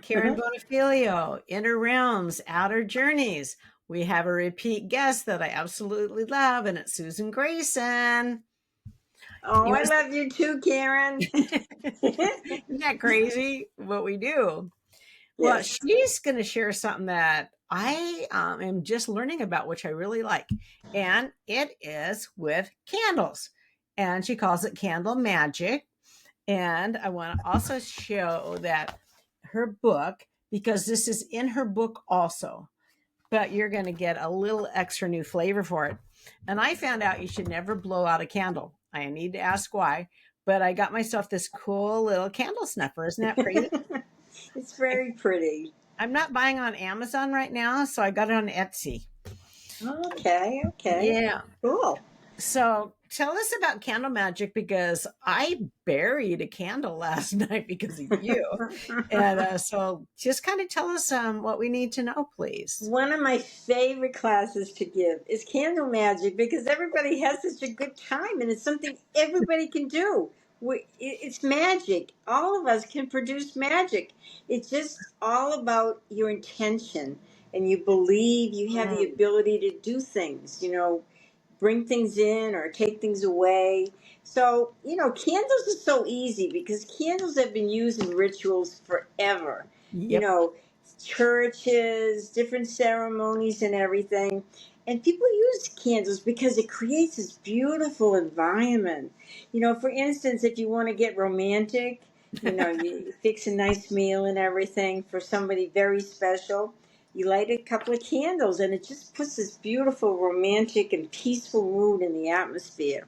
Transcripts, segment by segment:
Karen Bonifilio, Inner Realms, Outer Journeys. We have a repeat guest that I absolutely love, and it's Susan Grayson. Oh, You I must, love you too, Karen. isn't that crazy what we do? Well, Yes. she's going to share something that I am just learning about, which I really like. And it is with candles. And she calls it candle magic. And I want to also show that her book, because this is in her book also, but you're going to get a little extra new flavor for it. And I found out you should never blow out a candle. I need to ask why, but I got myself this cool little candle snuffer. Isn't that pretty? It's very pretty. I'm not buying on Amazon right now, so I got it on Etsy. Okay, okay. Yeah. Cool. So tell us about candle magic, because I buried a candle last night because of you. And so just kind of tell us what we need to know, please. One of my favorite classes to give is candle magic because everybody has such a good time and it's something everybody can do. It's magic. All of us can produce magic. It's just all about your intention and you believe you have the Mm. ability to do things, bring things in or take things away. So, candles are so easy because candles have been used in rituals forever. You Yep. know, churches, different ceremonies, and everything. And people use candles because it creates this beautiful environment. For instance, if you want to get romantic, you fix a nice meal and everything for somebody very special. You light a couple of candles, and it just puts this beautiful, romantic, and peaceful mood in the atmosphere.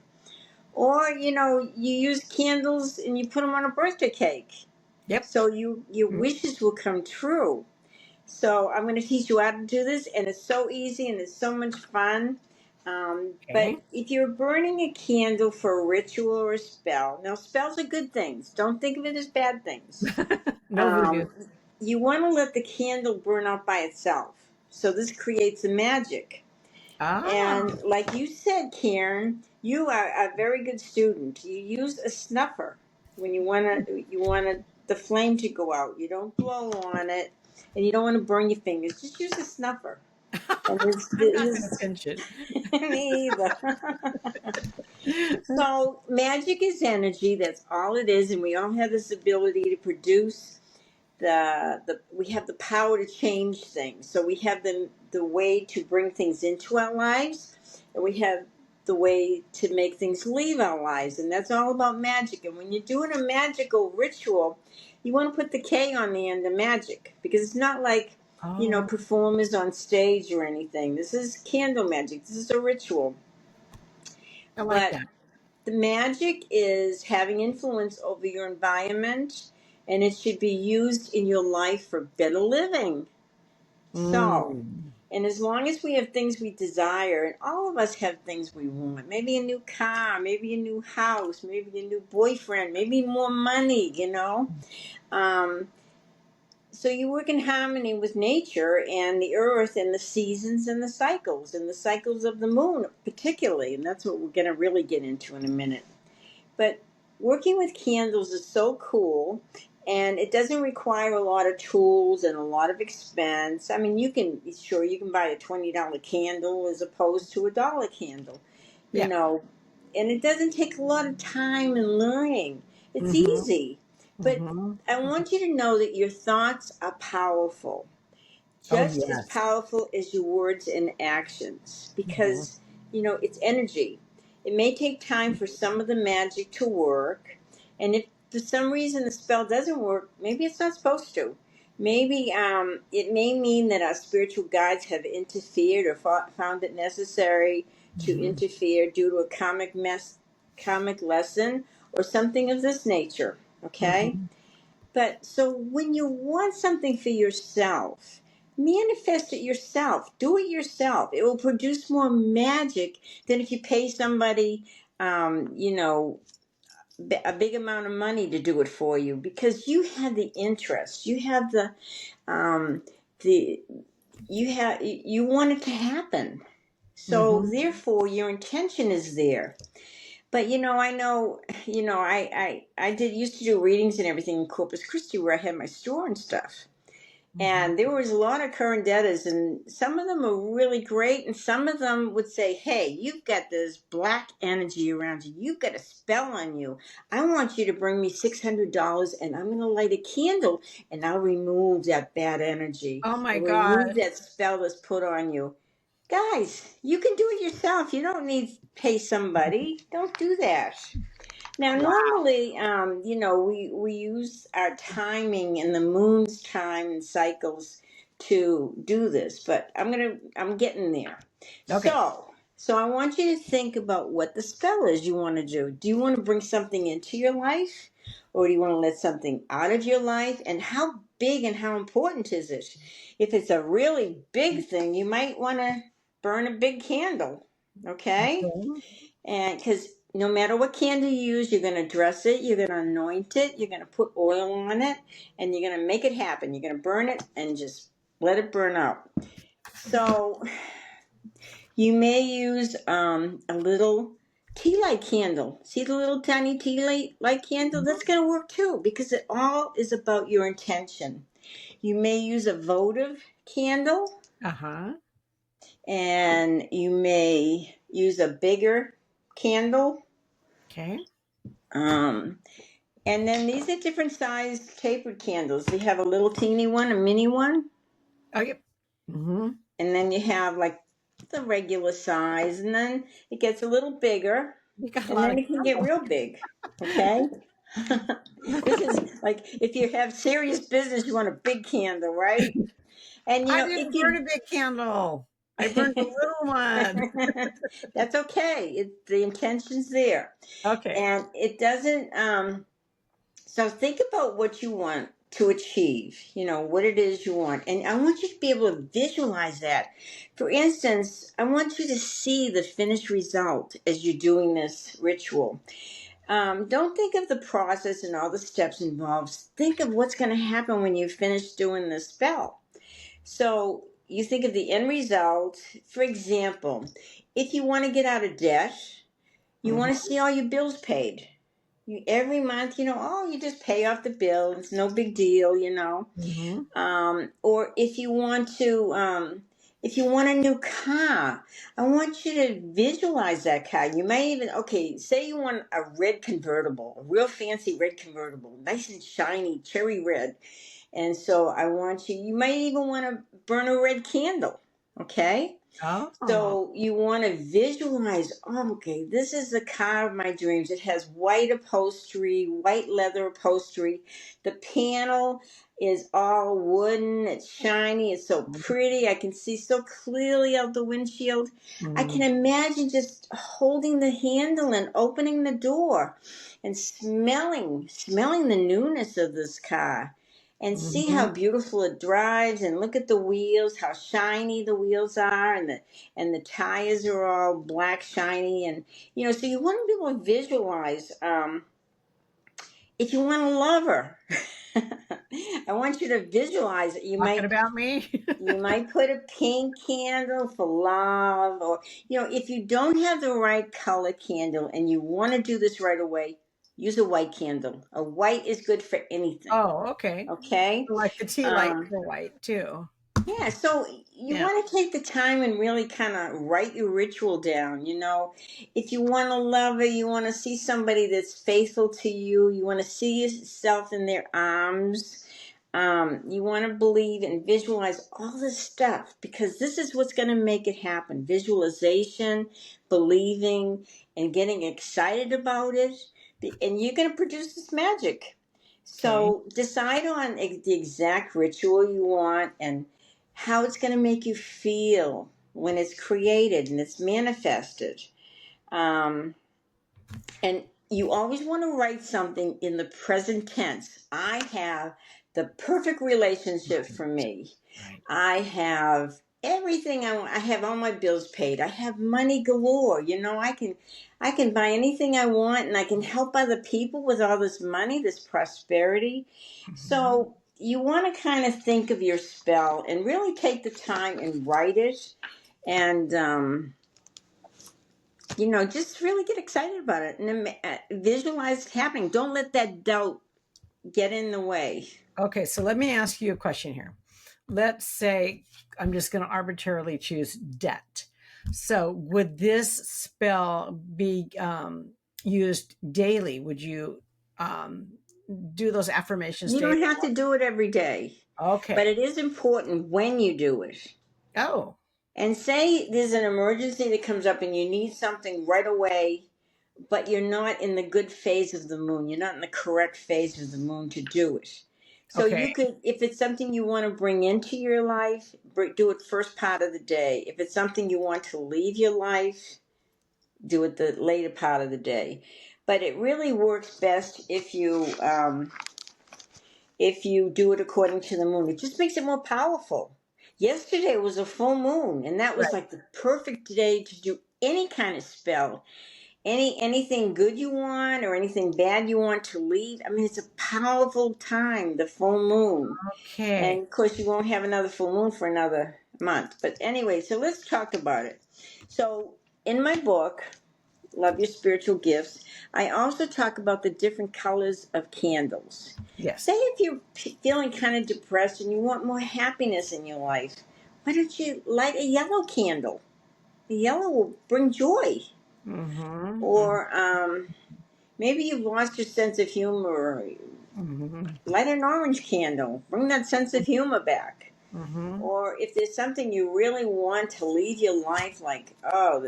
Or, you use candles and you put them on a birthday cake. Yep. So your wishes will come true. So I'm going to teach you how to do this, and it's so easy and it's so much fun. But Okay. if you're burning a candle for a ritual or a spell, now spells are good things. Don't think of it as bad things. No voodoo. Um, you want to let the candle burn out by itself. So this creates the magic. Ah. And like you said, Karen, you are a very good student. You use a snuffer when you want the flame to go out. You don't blow on it, and you don't want to burn your fingers. Just use a snuffer. And I'm not going to this pinch it. me either. So magic is energy. That's all it is, and we all have this ability to produce the we have the power to change things. So we have the way to bring things into our lives, and we have the way to make things leave our lives, and that's all about magic. And when you're doing a magical ritual, you want to put the K on the end of magic because it's not like Oh, performers on stage or anything. This is candle magic. This is a ritual, I like but that. the magic is having influence over your environment, and it should be used in your life for better living. So, Mm. and as long as we have things we desire, and all of us have things we want, maybe a new car, maybe a new house, maybe a new boyfriend, maybe more money. Um, so you work in harmony with nature and the earth and the seasons and the cycles of the moon, particularly. And that's what we're going to really get into in a minute. But working with candles is so cool, and it doesn't require a lot of tools and a lot of expense. I mean, you can buy a $20 candle as opposed to a dollar candle, you Yeah. know, and it doesn't take a lot of time and learning. It's Mm-hmm. easy, but Mm-hmm. I want you to know that your thoughts are powerful, Oh, just as yes. powerful as your words and actions, Mm-hmm. because it's energy. It may take time for some of the magic to work, and if for some reason the spell doesn't work, maybe it's not supposed to. Maybe it may mean that our spiritual guides have interfered or found it necessary to Mm-hmm. interfere due to a comic lesson or something of this nature. Okay, Mm-hmm. but so when you want something for yourself, manifest it yourself. Do it yourself. It will produce more magic than if you pay somebody, a big amount of money to do it for you because you have the interest. You have um, the, you want it to happen. So Mm-hmm. therefore, your intention is there. But I know, I did used to do readings and everything in Corpus Christi where I had my store and stuff. Mhm. And there was a lot of current debtors, and some of them are really great, and some of them would say, hey, you've got this black energy around you, you've got a spell on you, I want you to bring me $600 and I'm going to light a candle and I'll remove that bad energy, Oh my I'll gosh. remove that spell that's put on you. Guys, you can do it yourself. You don't need to pay somebody. Don't do that. Now, Wow. normally, we use our timing and the moon's time and cycles to do this, but I'm getting there. Okay. So I want you to think about what the spell is you want to do. Do you want to bring something into your life, or do you want to let something out of your life? And how big and how important is it? If it's a really big thing, you might want to burn a big candle. Okay? Okay. And because no matter what candle you use, you're going to dress it, you're going to anoint it, you're going to put oil on it, and you're going to make it happen. You're going to burn it and just let it burn out. So you may use a little tea light candle. See the little tiny light candle? Mhm. That's going to work too, because it all is about your intention. You may use a votive candle, Uh-huh. and you may use a bigger candle. Okay. Um, And then these are different sized tapered candles. You have a little teeny one, a mini one, Oh, yep. Mm-hmm. and then you have like the regular size, and then it gets a little bigger, You got a and lot of then it can get candles. real big. Okay? This is like if you have serious business, you want a big candle, right? And I if didn't burn you a big candle. I burned a little one. that's okay. The intention's there. Okay. And it doesn't so think about what you want to achieve, what it is you want. And I want you to be able to visualize that. For instance, I want you to see the finished result as you're doing this ritual. Don't think of the process and all the steps involved. Think of what's going to happen when you finish doing the spell. So you think of the end result. For example, if you want to get out of debt, you want to Mm-hmm. see all your bills paid. Every month, you just pay off the bill. It's no big deal. Mm-hmm. Or if you want a new car, I want you to visualize that car. You may even, okay, say you want a red convertible, a real fancy red convertible, nice and shiny, cherry red. And so you might even want to burn a red candle. Okay? Oh. So you want to visualize, oh, okay, this is the car of my dreams. It has white upholstery, white leather upholstery. The panel is all wooden. It's shiny. It's so pretty. I can see so clearly out the windshield. I Mm-hmm. can imagine just holding the handle and opening the door and smelling the newness of this car, and see Mm-hmm. how beautiful it drives, and look at the wheels, how shiny the wheels are, and the tires are all black shiny, and so you want to be able to visualize, if you want a lover. I want you to visualize it. you Talking might about me? you might put a pink candle for love, or if you don't have the right color candle and you want to do this right away, use a white candle. A white is good for anything. Oh, okay. Okay. I like the tea lights um are white too. Yeah, so you Yeah. want to take the time and really kind of write your ritual down. If you want a lover, you want to see somebody that's faithful to you, you want to see yourself in their arms. You want to believe and visualize all this stuff, because this is what's going to make it happen: visualization, believing, and getting excited about it. And you're going to produce this magic. Okay. So decide on the exact ritual you want, and how it's going to make you feel when it's created and it's manifested. Um, and you always want to write something in the present tense. I have the perfect relationship Right. for me. Right. I have everything I want. I have all my bills paid. I have money galore. I can buy anything I want, and I can help other people with all this money, this prosperity. Mm-hmm. So you want to kind of think of your spell and really take the time and write it, and just really get excited about it, and visualize it happening. Don't let that doubt get in the way. Okay, so let me ask you a question here. let's say I'm just going to arbitrarily choose debt. So would this spell be used daily? Would you um, do those affirmations You daily? don't have to do it every day, but Okay. it is important when you do it. Oh, And say there's an emergency that comes up and you need something right away, but you're not in the good phase of the moon. You're not in the correct phase of the moon to do it. So okay. you could, if it's something you want to bring into your life, do it first part of the day. If it's something you want to leave your life, do it the later part of the day. But it really works best if you do it according to the moon. It just makes it more powerful. Yesterday was a full moon, and that was Right. like the perfect day to do any kind of spell. Anything good you want or anything bad you want to leave. I mean, it's a powerful time, the full moon. And Okay. of course, you won't have another full moon for another month. But anyway, so let's talk about it. So, in my book, Love Your Spiritual Gifts, I also talk about the different colors of candles. Say Yes. if you're feeling kind of depressed and you want more happiness in your life, why don't you light a yellow candle? The yellow will bring joy. Mm-hmm. Or maybe you've lost your sense of humor. Mm-hmm. Light an orange candle. Bring that sense of humor back. Mm-hmm. Or if there's something you really want to leave your life, like, oh,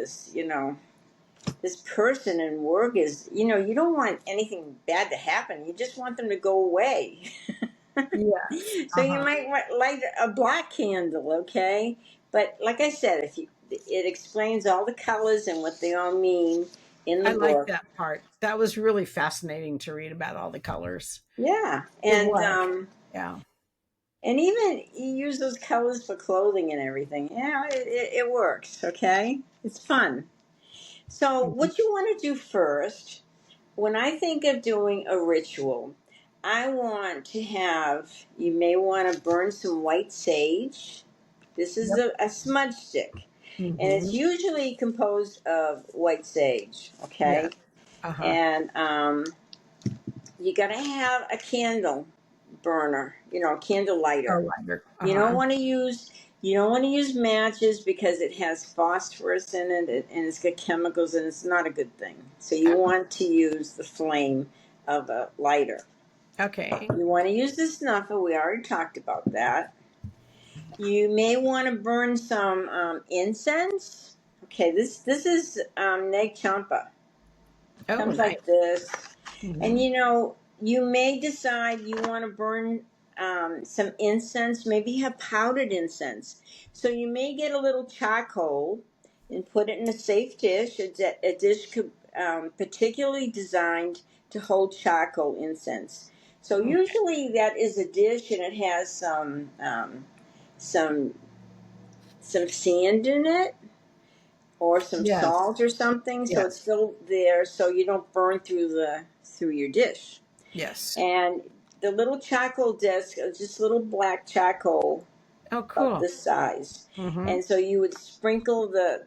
this person in work is, you don't want anything bad to happen. You just want them to go away. Yes. So you Uh-huh. might light a black candle, okay? But like I said, it explains all the colors and what they all mean in the I like book. that part. That was really fascinating to read about all the colors. Yeah, It and was. um, Yeah. and even you use those colors for clothing and everything. Yeah, it works. Okay, it's fun. So Mhm. what you want to do first, when I think of doing a ritual, I want to have. You may want to burn some white sage. This is Yep. a smudge stick, and it's Mm-hmm. usually composed of white sage. Yeah. Okay, Uh-huh. and you got to have a candle burner, a candle Oh, lighter. lighter. You don't Uh-huh. want to use you don't want to use matches because it has phosphorus in it and it's got chemicals and it's not a good thing. So you Oh, want to use the flame of a lighter. okay. You want to use the snuffer. We already talked about that. You may want to burn some incense. Okay, this is neg champa. Oh, Comes nice. like this. And Mm-hmm. you may decide you want to burn some incense. Maybe you have powdered incense. So you may get a little charcoal and put it in a safe dish, a dish particularly designed to hold charcoal incense. So Okay. usually that is a dish and it has some some sand in it or some Yes. salt or something, so it's Yes. still there, so you don't burn through your dish. Yes. And the little charcoal disc is just little black charcoal Oh, about cool. this size, Mm-hmm. and so you would sprinkle the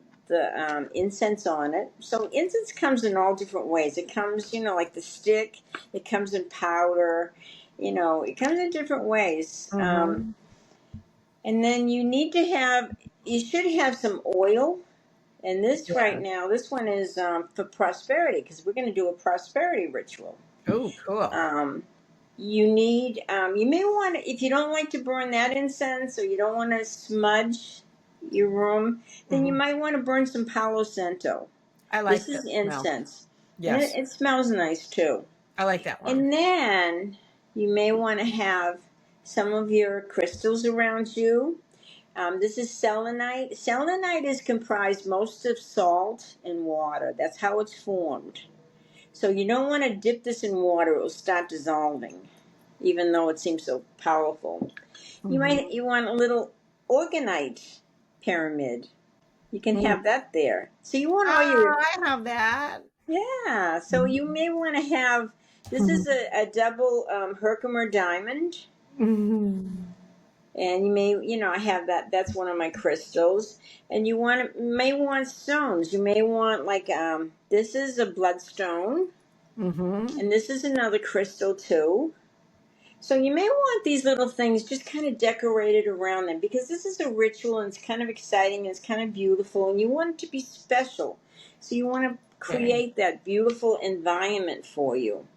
incense on it. So incense comes in all different ways. It comes, like the stick. It comes in powder. It comes in different ways. Mm-hmm. And then you should have some oil. And this right Yeah. now, this one is for prosperity because we're going to do a prosperity ritual. Oh, cool. Um, you may want to, if you don't like to burn that incense or you don't want to smudge your room, then you Mm-hmm. might want to burn some Palo Santo. I This like is that smell. incense, and Yes. it smells nice too. I like that one. And then you may want to have some of your crystals around you. This is selenite. Selenite is comprised most of salt and water. That's how it's formed. So you don't want to dip this in water; it will start dissolving, even though it seems so powerful. Mm-hmm. You want a little organite pyramid. You can Mm. have that there. So you want all your Oh, I have that. yeah. So you may want to have this is a double Herkimer diamond. Mm-hmm. And I have that. That's one of my crystals. And may want stones. You may want like this is a bloodstone, Mm-hmm. and this is another crystal too. So you may want these little things just kind of decorated around them because this is a ritual and it's kind of exciting and it's kind of beautiful and you want it to be special. So you want to Okay. create that beautiful environment for you.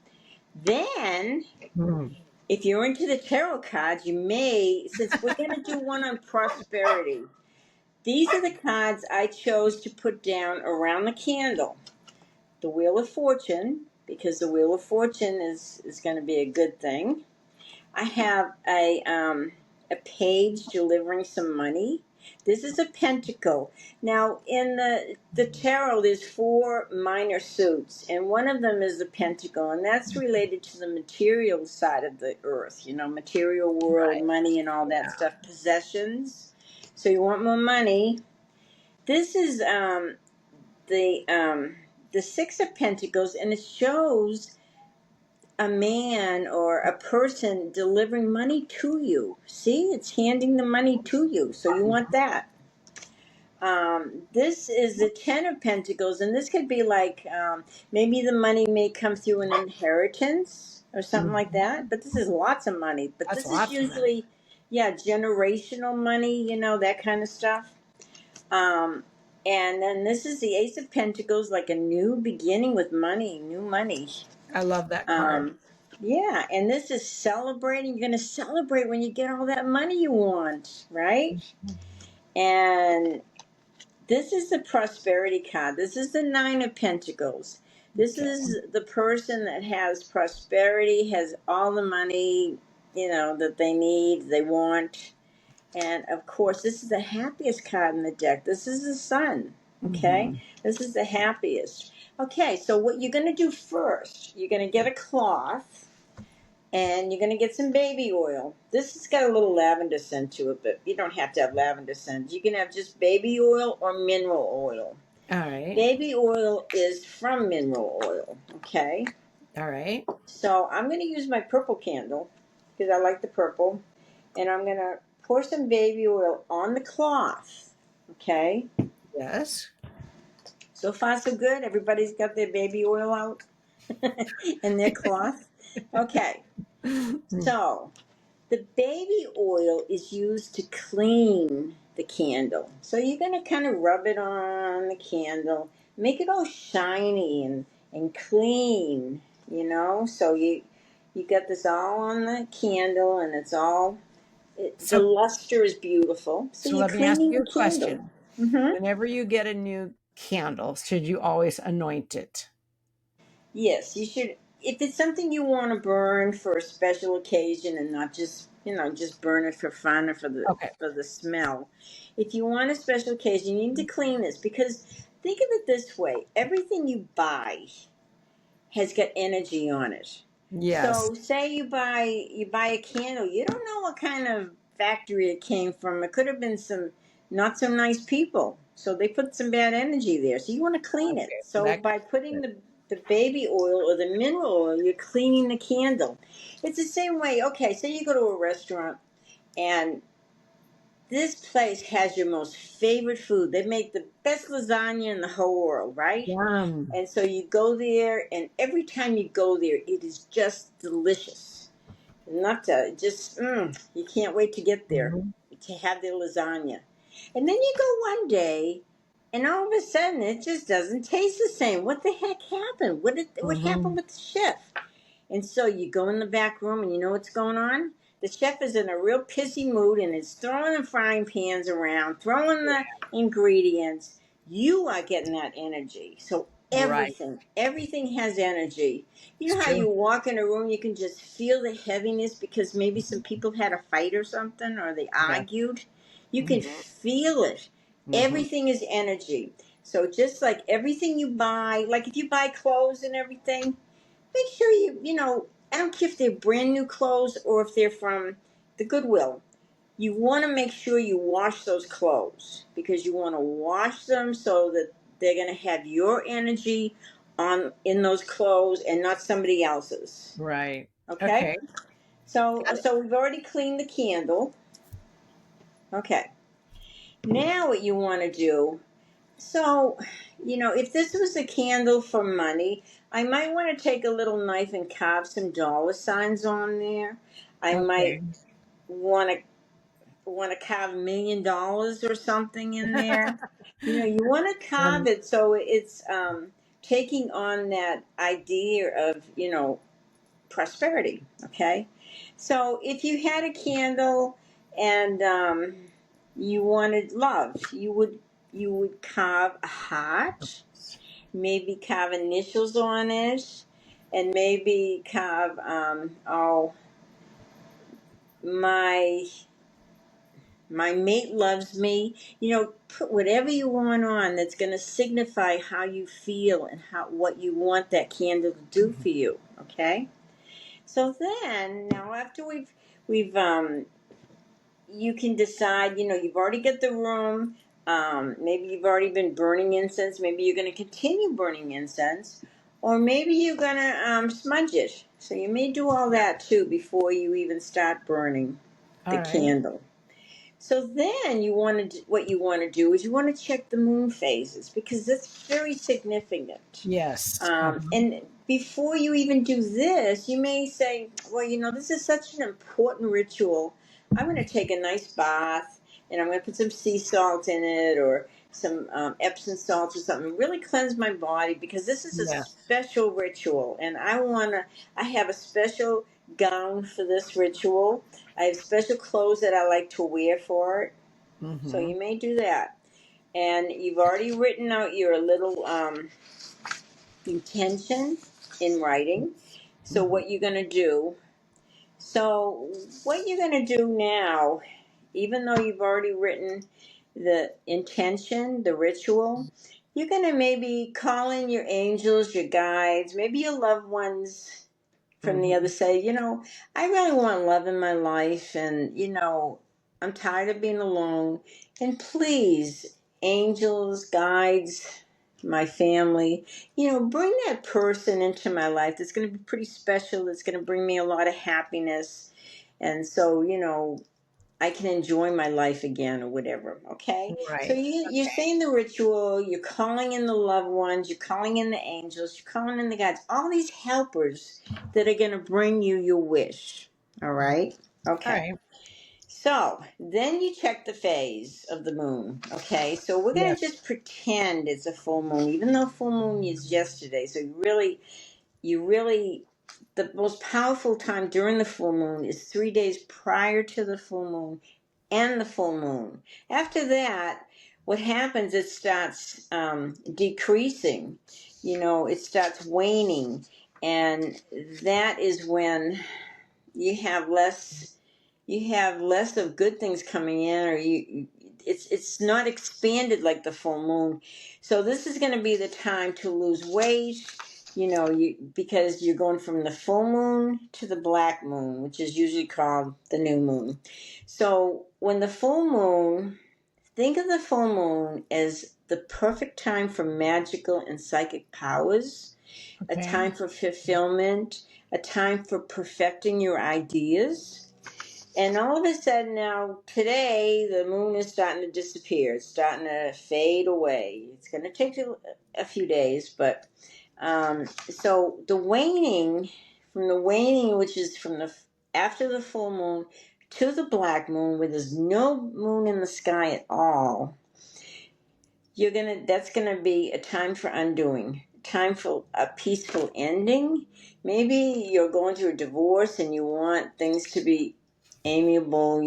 Then, Mm. if you're into the tarot cards, you may, since we're going to do one on prosperity, these are the cards I chose to put down around the candle. The Wheel of Fortune, because the Wheel of Fortune is going to be a good thing. I have a page delivering some money. This is a pentacle. Now, in the tarot, there's four minor suits, and one of them is the pentacle, and that's related to the material side of the earth. You know, material world, Right. money, and all that Yeah. stuff, possessions. So you want more money. This is the Six of Pentacles, and it shows a man or a person delivering money to you. See, it's handing the money to you. So you want that. This is the Ten of Pentacles, and this could be like maybe the money may come through an inheritance or something like Mhm. that. But this is lots of money. But That's this is lots of money. usually, yeah, generational money, that kind of stuff. Um, and then this is the Ace of Pentacles, like a new beginning with money, new money. I love that card. Um, yeah, and this is celebrating. You're going to celebrate when you get all that money you want, right? And this is the prosperity card. This is the Nine of Pentacles. This Okay. is the person that has prosperity, has all the money, that they need, they want. And of course, this is the happiest card in the deck. This is the Sun. Okay? Hmm. This is the happiest. Okay, so what you're going to do first, you're going to get a cloth and you're going to get some baby oil. This has got a little lavender scent to it, but you don't have to have lavender scent. You can have just baby oil or mineral oil. All right. Baby oil is from mineral oil, okay? All right. So I'm going to use my purple candle because I like the purple. And I'm going to pour some baby oil on the cloth, okay? Yes. So far, so good. Everybody's got their baby oil out and their cloth. Okay, so the baby oil is used to clean the candle. So you're going to kind of rub it on the candle, make it all shiny and clean, So you got this all on the candle and the So, luster is beautiful. So so you're let me ask cleaning you the a candle. question. Mm-hmm. Whenever you get a new candle, should you always anoint it? Yes, you should. If it's something you want to burn for a special occasion and not just burn it for fun or for the Okay. for the smell. If you want a special occasion, you need to clean this because think of it this way: everything you buy has got energy on it. Yes. So, say you buy a candle, you don't know what kind of factory it came from. It could have been some not so nice people, so they put some bad energy there. So you want to clean it. Okay. So So that by putting the baby oil or the mineral oil, you're cleaning the candle. It's the same way. Okay, say you go to a restaurant and this place has your most favorite food. They make the best lasagna in the whole world, right? yum. And so you go there, and every time you go there, it is just delicious. Not to just, you can't wait to get there Mhm. to have their lasagna. And then you go one day, and all of a sudden, it just doesn't taste the same. What the heck happened? What happened Mhm. with the chef? And so you go in the back room and you know what's going on? The chef is in a real pissy mood and is throwing the frying pans around, throwing the ingredients. You are getting that energy. So Right. everything has energy. You It's know how true. you walk in a room, you can just feel the heaviness because maybe some people had a fight or something or they Yeah. argued? You can Mhm. feel it. Mhm. Everything is energy. So just like everything you buy, like if you buy clothes and everything, make sure I don't care if they're brand new clothes or if they're from the Goodwill. You want to make sure you wash those clothes because you want to wash them so that they're going to have your energy on in those clothes and not somebody else's. Right. Okay? Okay. So Got it. so we've already cleaned the candle. Okay. Now what you want to do, so, if this was a candle for money, I might want to take a little knife and carve some dollar signs on there. I might Okay. want to carve $1 million or something in there. You want to carve Right. it so it's taking on that idea of prosperity. Okay, so if you had a candle and you wanted love, you would carve a heart, maybe carve initials on it, and maybe carve my mate loves me. Put whatever you want on that's going to signify how you feel and what you want that candle to do Mhm. for you. Okay. So then, now after we've you can decide. You've already got the room. Maybe you've already been burning incense. Maybe you're going to continue burning incense, or maybe you're going to smudge it. So you may do all Yeah. that too before you even start burning the All right. candle. So then what you want to do is you want to check the moon phases because that's very significant. Yes. And before you even do this, you may say, well, this is such an important ritual. I'm going to take a nice bath and I'm going to put some sea salt in it or some Epsom salts or something, really cleanse my body because this is a Yes. special ritual. And I have a special gown for this ritual. I have special clothes that I like to wear for it. So Mm-hmm. you may do that. And you've already written out your little intention in writing. So Mm-hmm. what you're going to do. So what you're going to do now, even though you've already written the intention, the ritual, you're going to maybe call in your angels, your guides, maybe your loved ones from the other Mm-hmm. side. I really want love in my life, and I'm tired of being alone. And please, angels, guides, my family, bring that person into my life that's going to be pretty special. That's going to bring me a lot of happiness, and so I can enjoy my life again or whatever. Okay. So Right. you're Okay. saying the ritual, you're calling in the loved ones, you're calling in the angels, you're calling in the gods, all these helpers that are going to bring you your wish. All right. All Okay. right. So then you check the phase of the moon. Okay. So we're going to Yes. just pretend it's a full moon, even though full moon is yesterday. So you really, the most powerful time during the full moon is 3 days prior to the full moon and the full moon. After that, what happens? It starts decreasing. It starts waning, and that is when you have less. You have less of good things coming in, or it's not expanded like the full moon. So this is going to be the time to lose weight. Because you're going from the full moon to the black moon, which is usually called the new moon. So when the full moon, think of the full moon as the perfect time for magical and psychic powers, a Okay. time for fulfillment, a time for perfecting your ideas. And all of a sudden now, today, the moon is starting to disappear. It's starting to fade away. It's going to take a few days, but so from the waning, which is from the after the full moon to the black moon, where there's no moon in the sky at all, that's gonna be a time for undoing, time for a peaceful ending. Maybe you're going through a divorce and you want things to be amiable,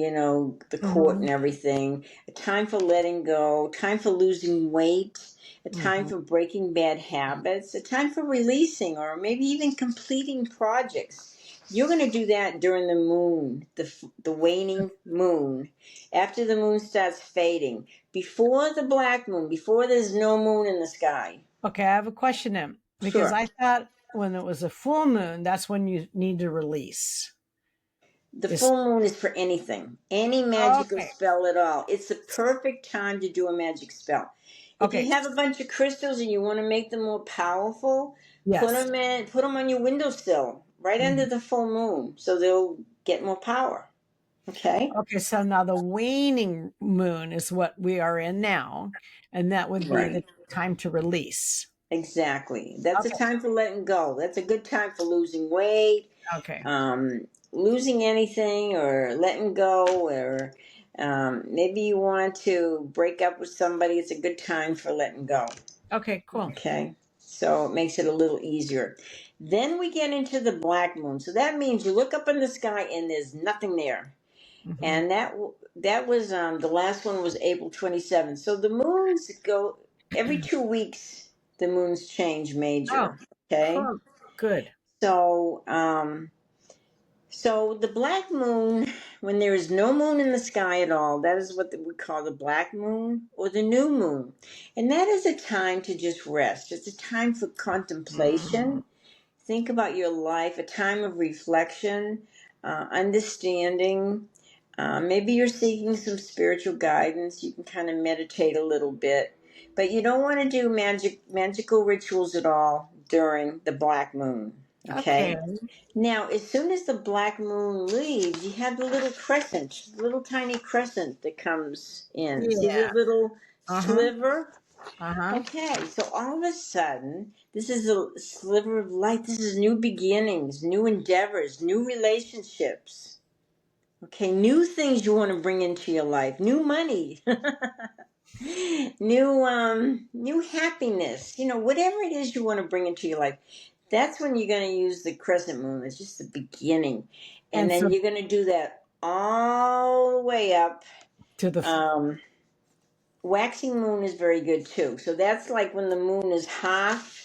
the court Mm-hmm. and everything. A time for letting go, time for losing weight, a time Mm-hmm. for breaking bad habits, a time for releasing or maybe even completing projects. You're going to do that during the moon, the waning moon, after the moon starts fading, before the black moon, before there's no moon in the sky. Okay. I have a question then, because Sure. I thought when it was a full moon, that's when you need to release. The Is full moon is for anything, any magical okay. spell at all. It's the perfect time to do a magic spell. If Okay. you have a bunch of crystals and you want to make them more powerful, Yes. put them on your windowsill right under Mhm. the full moon, so they'll get more power. Okay. Okay. So now the waning moon is what we are in now, and that would be Right. the time to release. Exactly. That's a Okay. time for letting go. That's a good time for losing weight. Okay. Um, losing anything or letting go, or maybe you want to break up with somebody, it's a good time for letting go. Okay, cool. Okay, so it makes it a little easier. Then we get into the black moon. So that means you look up in the sky and there's nothing there. Mm-hmm. And that was the last one was April 27th. So the moons go every 2 weeks. The moons change Oh, major. Okay, cool. Good. so so the black moon, when there is no moon in the sky at all, that is what we call the black moon or the new moon. And that is a time to just rest. It's a time for Mm-hmm. contemplation. Think about your life, a time of reflection, understanding. Maybe you're seeking some spiritual guidance. You can kind of meditate a little bit. But you don't want to do magical rituals at all during the black moon. Okay. Okay? Now, as soon as the black moon leaves, you have the little crescent, little tiny crescent that comes in. See the Yeah. little Uh-huh. sliver? Uh-huh. Okay, so all of a sudden, this is a sliver of light. This is new beginnings, new endeavors, new relationships. Okay, new things you want to bring into your life, new money, new happiness. Whatever it is you want to bring into your life. That's when you're going to use the crescent moon. It's just the beginning, and And then so you're going to do that all the way up. to the Um, Waxing moon is very good too. So that's like when the moon is half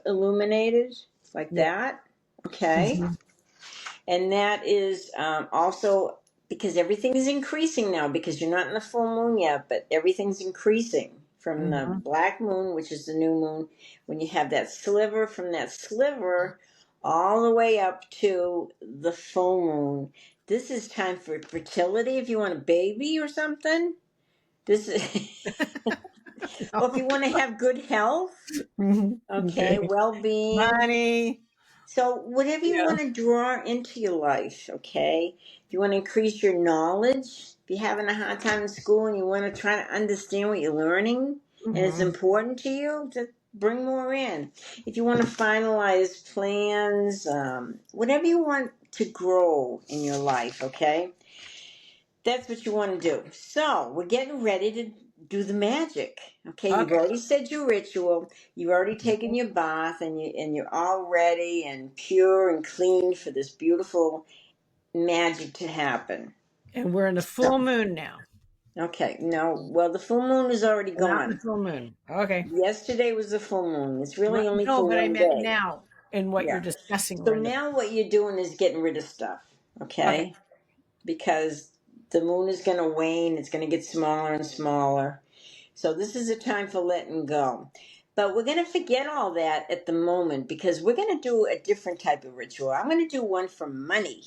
illuminated, like yeah. that. Okay, Mm-hmm. and that is also because everything is increasing now, because you're not in the full moon yet, but everything's increasing from the Mm-hmm. black moon, which is the new moon, when you have that sliver, from that sliver all the way up to the full moon. This is time for fertility if you want a baby or something. This is or if you want to have good health, Mm-hmm. okay, Okay. well-being. Money. So whatever you Yeah. want to draw into your life, okay? If you want to increase your knowledge, if you're having a hard time in school and you want to try to understand what you're learning and it's Mm-hmm. important to you, just bring more in. If you want to finalize plans, whatever you want to grow in your life, okay? That's what you want to do. So we're getting ready to do the magic. Okay, you've Okay. already said your ritual. You've already taken your bath, and you're all ready and pure and clean for this beautiful magic to happen. And we're in the So, full moon now. okay, no, well, the full moon is already We're not in the gone. full moon. Okay. Yesterday was the full moon. It's really only No, for but I one meant day. now in what you're Yeah. discussing. So We're in the now what you're doing is getting rid of stuff. okay. Okay, because the moon is going to wane. It's going to get smaller and smaller. So this is a time for letting go. But we're going to forget all that at the moment, because we're going to do a different type of ritual. I'm going to do one for money.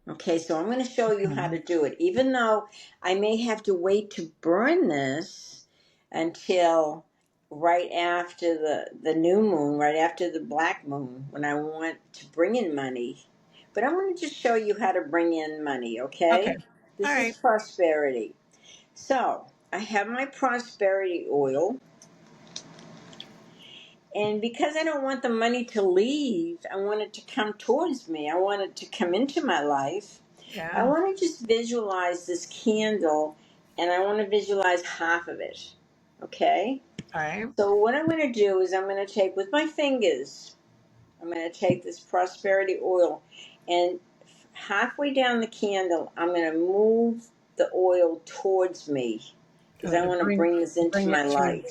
Okay, so I'm going to show you how Mhm. to do it. Even though I may have to wait to burn this until right after the new moon, right after the black moon, when I want to bring in money. But I'm going to just show you how to bring in money, Okay. okay? All This is right. prosperity. So I have my prosperity oil, and because I don't want the money to leave, I want it to come towards me. I want it to come into my life. I Yeah. want to just visualize this candle, and I want to visualize half of it. Okay? All right. So, what I'm going to do is I'm going to take with my fingers, I'm going to take this prosperity oil, and halfway down the candle, I'm going to move the oil towards me, because So I to want to bring this into bring my it through life.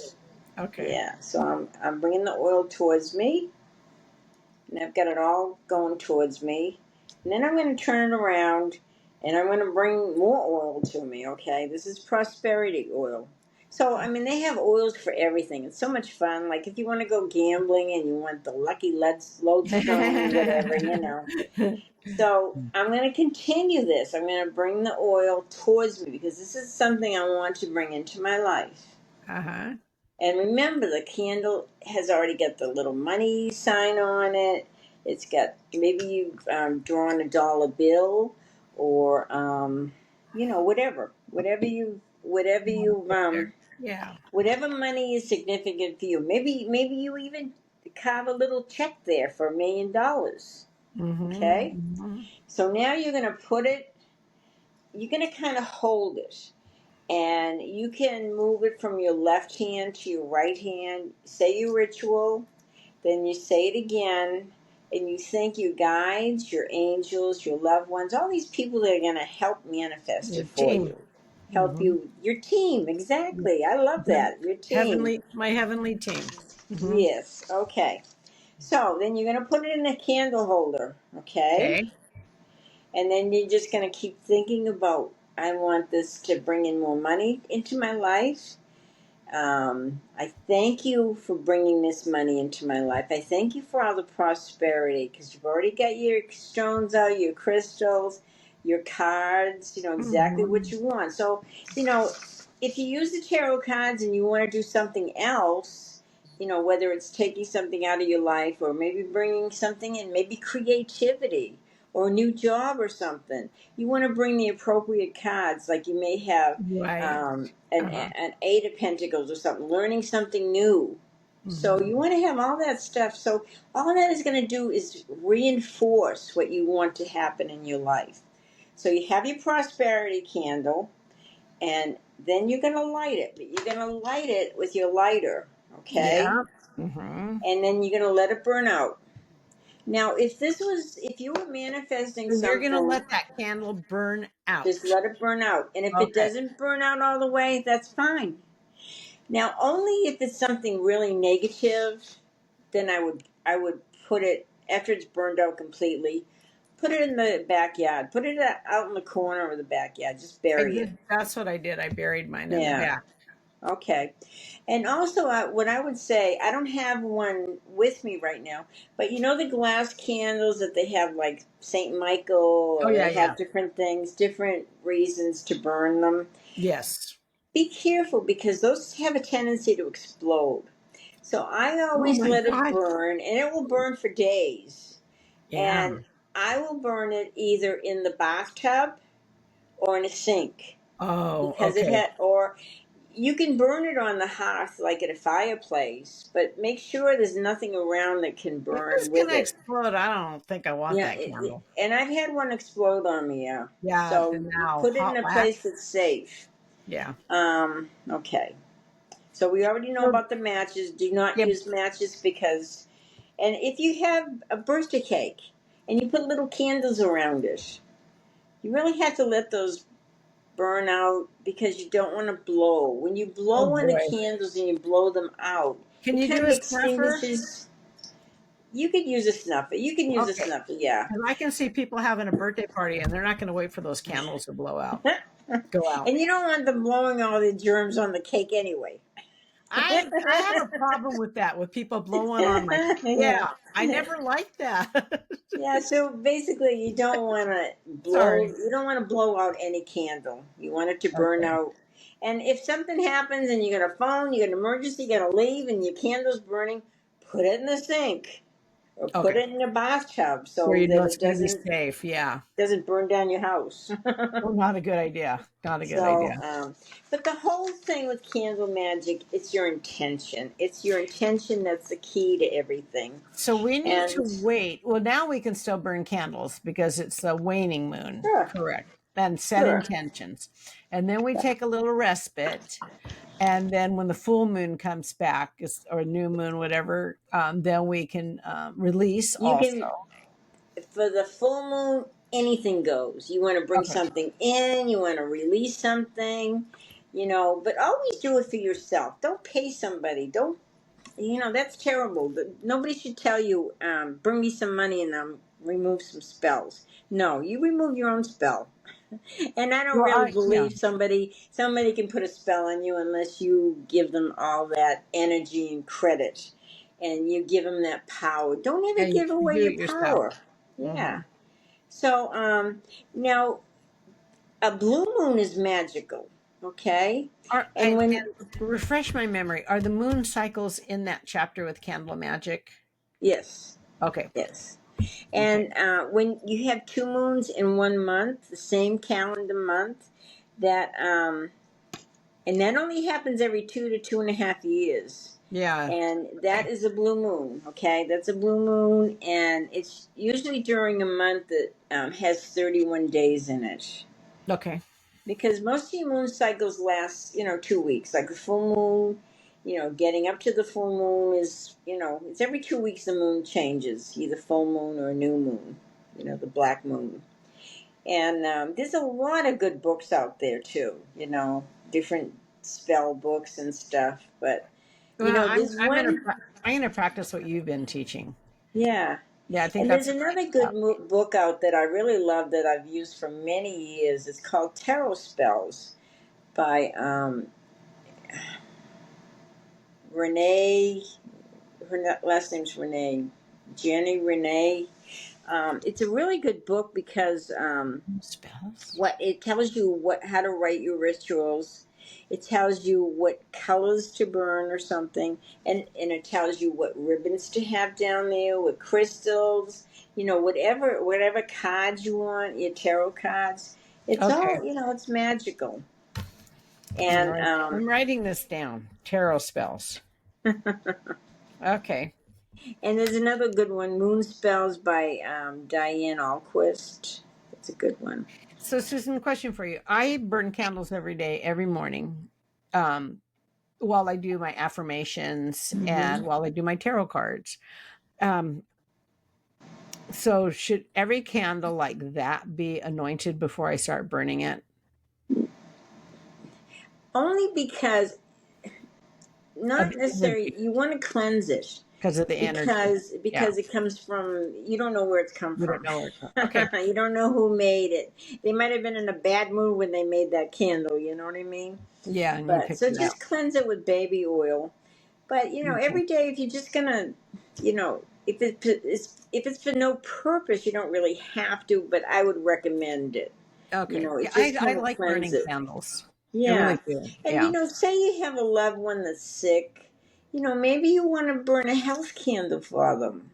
you. Okay. Yeah, so I'm bringing the oil towards me, and I've got it all going towards me. And then I'm going to turn it around, and I'm going to bring more oil to me, okay? This is prosperity oil. So, I mean, they have oils for everything. It's so much fun. Like, if you want to go gambling and you want the lucky lodestone, whatever. So, I'm going to continue this. I'm going to bring the oil towards me, because this is something I want to bring into my life. Uh-huh. And remember, the candle has already got the little money sign on it. It's got, maybe you've drawn a dollar bill, or Yeah. whatever money is significant for you. Maybe you even carve a little check there for $1 million. Okay? Mm-hmm. So now you're going to put it, you're going to kind of hold it. And you can move it from your left hand to your right hand. Say your ritual, then you say it again, and you thank your guides, your angels, your loved ones, all these people that are going to help manifest Your it for team. you. Help Mm-hmm. you, your team, exactly. I love that. Your team. My heavenly team. Mm-hmm. Yes, okay. So then you're going to put it in a candle holder, okay? Okay. And then you're just going to keep thinking about, I want this to bring in more money into my life. I thank you for bringing this money into my life. I thank you for all the prosperity because you've already got your stones out, your crystals, your cards, exactly what Mm-hmm. you want. So, you know, if you use the tarot cards and you want to do something else, whether it's taking something out of your life or maybe bringing something in, maybe creativity or a new job or something, you want to bring the appropriate cards. Like you may have Right. Uh-huh. an eight of pentacles or something, learning something new. So Mm-hmm. you want to have all that stuff. So all that is going to do is reinforce what you want to happen in your life. So you have your prosperity candle, and then you're going to light it. But you're going to light it with your lighter, okay? Yeah. Mm-hmm. And then you're going to let it burn out. Now, if you were manifesting So you're gonna something, let that candle burn just out. let it burn out. And if it Okay. doesn't burn out all the way, that's fine. Now, only if it's something really negative, then I would put it after it's burned out completely. Put it in the backyard. Put it out in the corner of the backyard. Just I bury it. did. That's what I did. I buried mine in the Yeah. back. Okay. And also, what I would say, I don't have one with me right now, but the glass candles that they have, like Saint Michael, Oh or yeah, they yeah. have different things, different reasons to burn them. Yes. Be careful because those have a tendency to explode. So I Oh always my let it God. burn, and it will burn for days. Yeah. And I will burn it either in the bathtub or in a sink Oh, because it okay. had, or you can burn it on the hearth like at a fireplace, but make sure there's nothing around that can If it's burn with gonna it. explode, I don't think I want Yeah, that candle. and I've had one explode on me. Yeah, Yeah, so and you now put it in hot a wax. place that's safe. Yeah. Okay. So we already know So, about the matches. Do not yeah, use matches because, and if you have a birthday cake and you put little candles around it, you really have to let those burn out because you don't want to blow. When you oh blow on the boy. candles and you blow them out, Can it you kind do of a snuffer? extinguishes. You could use a snuffer. You can use a Okay. snuffer, yeah. Because I can see people having a birthday party and they're not gonna wait for those candles to blow out, go out. And you don't want them blowing all the germs on the cake anyway. I have a problem with that, with people blowing on my Yeah. yeah, I never liked that. Yeah, so basically you don't want to blow Sorry. you don't want to blow out any candle. You want it to burn Okay. out. And if something happens and you got a phone, you got an emergency, you got to leave and your candle's burning, put it in the sink or put Okay. it in a bathtub Where so you that know it's it gonna be doesn't safe, yeah. doesn't burn down your house. Well, not a good idea. Not a good So, idea. but the whole thing with candle magic, it's your intention. It's your intention that's the key to everything. So we need to And wait. Well, now we can still burn candles because it's the waning moon, sure, correct? And set sure. intentions. And then we take a little respite. And then when the full moon comes back, or new moon, whatever, then we can release You also. can for the full moon, anything goes. You want to bring Okay. something in, you want to release something, but always do it for yourself. Don't pay somebody. Don't, that's terrible. Nobody should tell you, bring me some money and remove some spells. No, you remove your own spell. And I don't Well, really yeah. believe somebody can put a spell on you unless you give them all that energy and credit and you give them that power. Don't ever And give you away do your it yourself. power. Hmm. Yeah. So, now a blue moon is magical, okay? And when, And refresh my memory. Are the moon cycles in that chapter with candle magic? yes, Okay. yes. Okay. And when you have two moons in 1 month, the same calendar month, that and that only happens every 2 to 2.5 years. Yeah. And that Okay. is a blue moon. Okay, that's a blue moon, and it's usually during a month that has 31 days in it. Okay. Because most of your moon cycles last, 2 weeks. Like the full moon, getting up to the full moon is, it's every 2 weeks the moon changes, either full moon or a new moon. The black moon. And there's a lot of good books out there too. Different spell books and stuff. But Well, there's one. I'm gonna practice what you've been teaching. Yeah. Yeah, I think And there's that's a great another good step. book out that I really love that I've used for many years. It's called Tarot Spells by Renee. Her last name's Renee. Jenny Renee. It's a really good book because Spells. what it tells you how to write your rituals. It tells you what colors to burn or something, and it tells you what ribbons to have down there, what crystals, whatever cards you want, your tarot cards. It's Okay. all it's magical. All And right. I'm writing this down. Tarot spells. Okay. and there's another good one, Moon Spells by Diane Alquist. It's a good one. So, Susan, question for you. I burn candles every day, every morning, um, while I do my affirmations and Hmm. while I do my tarot cards. Um, so, should every candle like that be anointed before I start burning it? Only because, Of not the necessarily, energy, you want to cleanse it because of the energy. because Yeah. it comes from, you don't know where it's come We don't from. know where it's from. Okay. You don't know who made it. They might have been in a bad mood when they made that candle, you know what I mean? Yeah. And you But picked so it out. just cleanse it with baby oil. But Okay. every day, if you're just gonna, if it's for no purpose, you don't really have to. But I would recommend it. Okay. Yeah. It just I kind of like cleanse burning it. candles. I Yeah. really do. And Yeah. say you have a loved one that's sick, maybe you want to burn a health candle for them.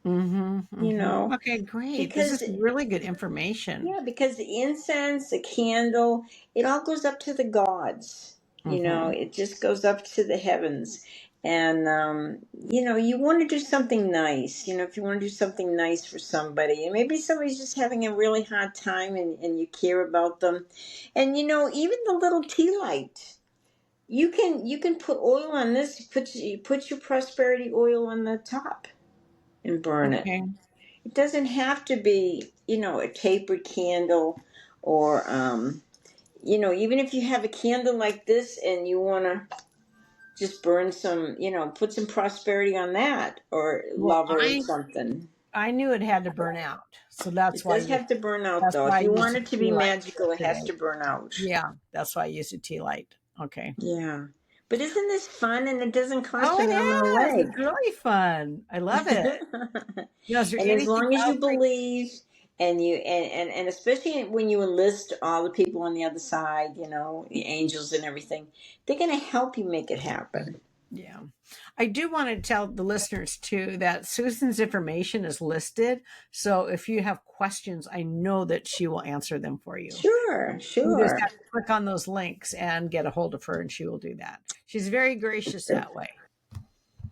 Mm-hmm. You Mm-hmm. know, Okay. Great. This because is really good information. yeah, because the incense, the candle, it all goes up to the gods. Mm-hmm. It just goes up to the heavens. And, you want to do something nice. If you want to do something nice for somebody, and maybe somebody's just having a really hard time and you care about them. And, even the little tea light, you can put oil on this. You put your prosperity oil on the top and burn it. Okay. It doesn't have to be, a tapered candle or, even if you have a candle like this and you want to just burn some, put some prosperity on that or Well, love or something. I knew it had to burn out, so It does have to burn out that's though. why If I you used want a it to tea be light magical, it has yesterday. to burn out. Yeah, that's why I used a tea light. Okay. Yeah. But isn't this fun and it doesn't cost Oh, an arm and a it is. leg? It's really fun. I love it. Is there And as anything long as you else? believe and and especially when you enlist all the people on the other side, the angels and everything, they're going to help you make it happen. Yeah. I do want to tell the listeners too that Susan's information is listed. So if you have questions, I know that she will answer them for you. Sure, You just sure. have to click on those links and get a hold of her, and she will do that. She's very gracious that way.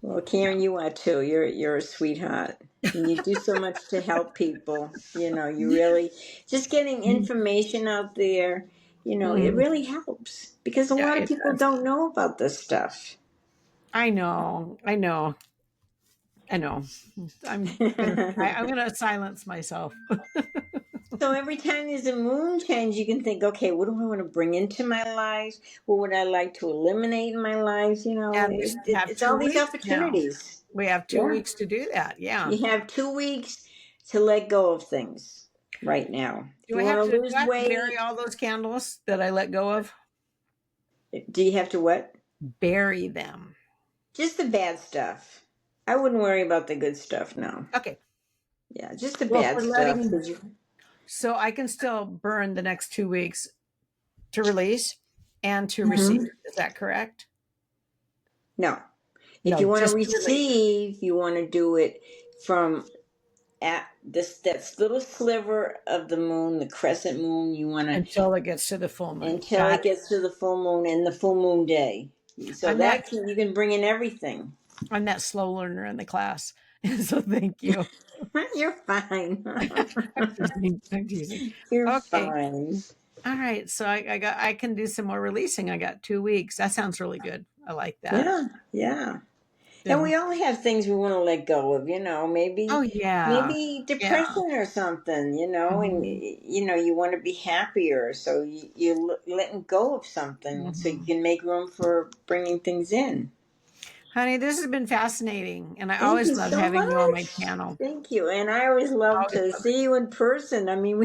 Well, Karen, you are too. You're a sweetheart. And you do so much to help people. You really just getting Yeah. information out there, it Mhm. really helps because a Yeah, lot of it people does. don't know about this stuff. I know. I know. I know. I'm gonna silence myself. So every time there's a moon change, you can think, okay, what do I want to bring into my life? What would I like to eliminate in my life? And we have It's two all these weeks now. opportunities. We have two Yeah. weeks to do that. Yeah. You have 2 weeks to let go of things right now. If Do you I want have to to lose bury weight, all those candles that I let go of? do you have to what? Bury them. Just the bad stuff. I wouldn't worry about the good stuff now. Okay. Yeah, just the Well, bad for stuff. letting so I can still burn the next 2 weeks to release and to receive. Mhm. Is that correct? No. If No, you want to just to release receive, you want to do it from at this that little sliver of the moon, the crescent moon. You want to until it gets to the full moon. until Got it it. gets to the full moon and the full moon day. So I'm that you can bring in everything. I'm that slow learner in the class. So thank you. You're fine. I'm teasing. I'm teasing. You're Okay. fine. All right. So I can do some more releasing. I got 2 weeks. That sounds really good. I like that. Yeah, yeah. And Yeah. we all have things we want to let go of, Oh yeah. maybe Yeah. depression or something, and Hmm. you want to be happier, so you're letting go of something so you Hmm. can make room for bringing things in. Honey, this has been fascinating, and I Thank always you love so having you on my much. channel. Thank you. And I always love Always to love see you in person. I mean,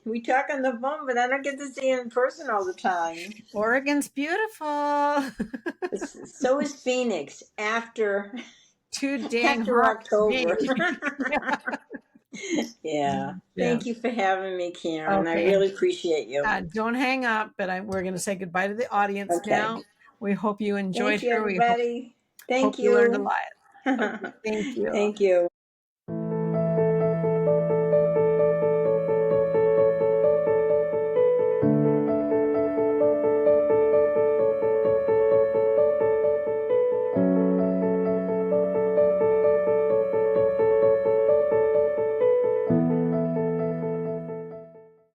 we talk on the phone, but I don't get to see you in person all the time. it. Oregon's beautiful. So is Phoenix after Too dang after hot for me. October. Yeah. Yeah. Thank you for having me, Karen. I Okay. really appreciate you. Don't hang up, but we're going to say goodbye to the audience Okay. now. We hope you Thank enjoyed you, her. We hope everybody. hope Thank you learned a you. lot. Okay. Thank you. Thank you.